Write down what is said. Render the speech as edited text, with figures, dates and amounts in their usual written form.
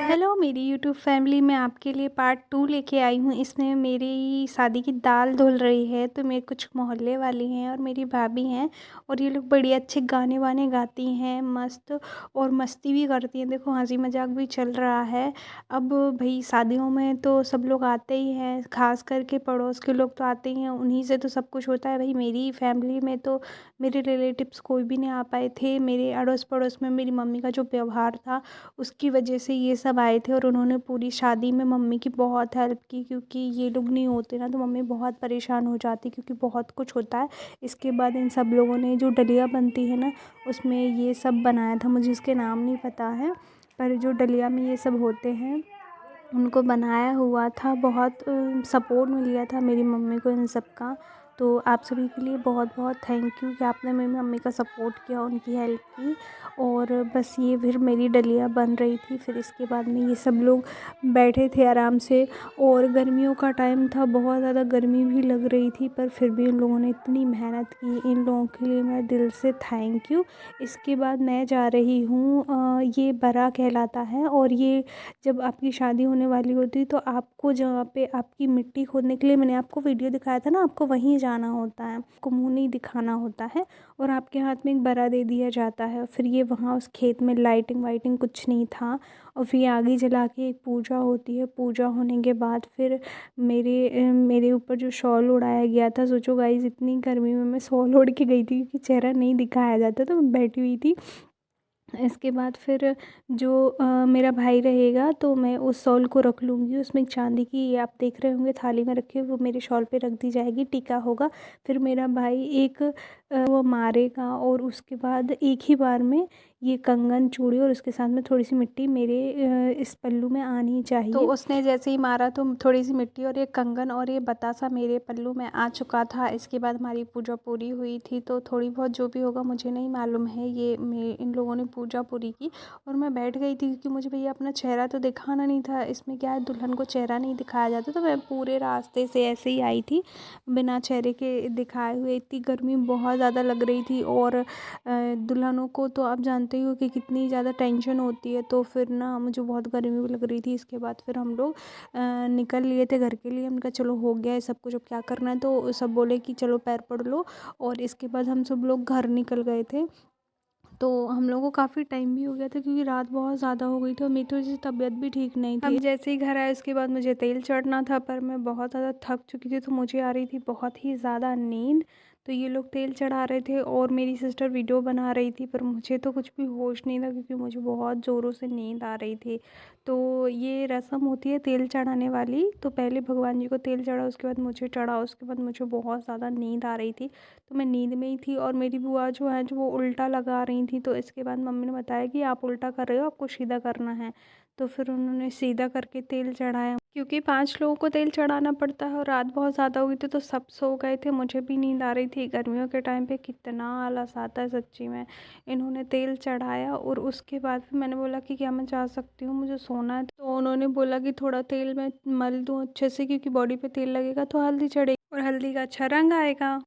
Hello मेरी YouTube family, मैं आपके लिए पार्ट 2 लेके आई हूँ। इसमें मेरी शादी की दाल धुल रही है, तो मेरे कुछ मोहल्ले वाली हैं और मेरी भाभी हैं, और ये लोग बड़ी अच्छे गाने वाने गाती हैं मस्त, और मस्ती भी करती हैं। देखो हंसी मजाक भी चल रहा है। अब भाई शादियों में तो सब लोग आते ही हैं, खास करके पड़ोस के लोग तो आते ही हैं, उन्हीं से तो सब कुछ होता है। भाई मेरी फैमिली में तो मेरे रिलेटिव्स कोई भी नहीं आ पाए थे। मेरे अड़ोस पड़ोस में मेरी मम्मी का जो व्यवहार था उसकी वजह से ये सब आए थे, और उन्होंने पूरी शादी में मम्मी की बहुत हेल्प की, क्योंकि ये लोग नहीं होते ना तो मम्मी बहुत परेशान हो जाती, क्योंकि बहुत कुछ होता है। इसके बाद इन सब लोगों ने जो डलिया बनती है ना, उसमें ये सब बनाया था। मुझे इसके नाम नहीं पता है, पर जो डलिया में ये सब होते हैं उनको बनाया हुआ था। बहुत सपोर्ट मिल गया था मेरी मम्मी को इन सब का। तो आप सभी के लिए बहुत बहुत थैंक यू कि आपने मेरी मम्मी का सपोर्ट किया, उनकी हेल्प की। और बस ये फिर मेरी डलिया बन रही थी। फिर इसके बाद में ये सब लोग बैठे थे आराम से, और गर्मियों का टाइम था, बहुत ज़्यादा गर्मी भी लग रही थी, पर फिर भी उन लोगों ने इतनी मेहनत की। इन लोगों के लिए मैं दिल से थैंक यू। इसके बाद मैं जा रही हूँ, ये बरा कहलाता है, और ये जब आपकी शादी होने वाली होती है तो आपको जहाँ पे आपकी मिट्टी खोदने के लिए मैंने आपको वीडियो दिखाया था ना, आपको वहीं जाना होता है, आपको मुँह नहीं दिखाना होता है, और आपके हाथ में एक बरा दे दिया जाता है। फिर ये वहाँ उस खेत में लाइटिंग वाइटिंग कुछ नहीं था, और फिर आगे जला के एक पूजा होती है। पूजा होने के बाद फिर मेरे ऊपर जो शॉल उड़ाया गया था, सोचो गाइस इतनी गर्मी में मैं शॉल ओढ़ के गई थी, क्योंकि चेहरा नहीं दिखाया जाता, तो मैं बैठी हुई थी। इसके बाद फिर जो मेरा भाई रहेगा तो मैं उस शॉल को रख लूँगी। उसमें चांदी की, ये आप देख रहे होंगे थाली में रखी हुई, वो मेरे शॉल पे रख दी जाएगी, टीका होगा। फिर मेरा भाई एक वो मारेगा, और उसके बाद एक ही बार में ये कंगन चूड़ी और उसके साथ में थोड़ी सी मिट्टी मेरे इस पल्लू में आनी चाहिए। तो उसने जैसे ही मारा तो थोड़ी सी मिट्टी और ये कंगन और ये बतासा मेरे पल्लू में आ चुका था। इसके बाद हमारी पूजा पूरी हुई थी। तो थोड़ी बहुत जो भी होगा मुझे नहीं मालूम है, ये इन लोगों ने पूजा पूरी की, और मैं बैठ गई थी, क्योंकि मुझे भैया अपना चेहरा तो दिखाना नहीं था। इसमें क्या है, दुल्हन को चेहरा नहीं दिखाया जाता, तो मैं पूरे रास्ते से ऐसे ही आई थी बिना चेहरे के दिखाए हुए। इतनी गर्मी बहुत ज़्यादा लग रही थी, और दुल्हनों को तो आप जानते ही हो कि कितनी ज़्यादा टेंशन होती है। तो फिर ना मुझे बहुत गर्मी भी लग रही थी। इसके बाद फिर हम लोग निकल लिए थे घर के लिए। हमने कहा चलो हो गया है सब कुछ, अब क्या करना है। तो सब बोले कि चलो पैर पड़ लो, और इसके बाद हम सब लोग घर निकल गए थे। तो हम लोगों को काफ़ी टाइम भी हो गया था, क्योंकि रात बहुत ज़्यादा हो गई थी, और मेरी थोड़ी सी तबीयत भी ठीक नहीं थी। अब जैसे ही घर आया उसके बाद मुझे तेल चढ़ना था, पर मैं बहुत ज़्यादा थक चुकी थी, तो मुझे आ रही थी बहुत ही ज़्यादा नींद। तो ये लोग तेल चढ़ा रहे थे और मेरी सिस्टर वीडियो बना रही थी, पर मुझे तो कुछ भी होश नहीं था, क्योंकि मुझे बहुत ज़ोरों से नींद आ रही थी। तो ये रस्म होती है तेल चढ़ाने वाली। तो पहले भगवान जी को तेल चढ़ा, उसके बाद मुझे चढ़ा, उसके बाद मुझे बहुत ज़्यादा नींद आ रही थी, तो मैं नींद में ही थी। और मेरी बुआ जो है जो वो उल्टा लगा रही थी, तो इसके बाद मम्मी ने बताया कि आप उल्टा कर रहे हो, आपको सीधा करना है। तो फिर उन्होंने सीधा करके तेल चढ़ाया, क्योंकि 5 लोगों को तेल चढ़ाना पड़ता है, और रात बहुत ज़्यादा हो गई थी, तो सब सो गए थे, मुझे भी नींद आ रही थी। गर्मियों के टाइम पे कितना आलस आता है सच्ची में। इन्होंने तेल चढ़ाया, और उसके बाद फिर मैंने बोला कि क्या मैं जा सकती हूँ, मुझे सोना है। तो उन्होंने बोला कि थोड़ा तेल मैं मल दूँ अच्छे से, क्योंकि बॉडी पे तेल लगेगा तो हल्दी चढ़ेगी और हल्दी का अच्छा रंग आएगा।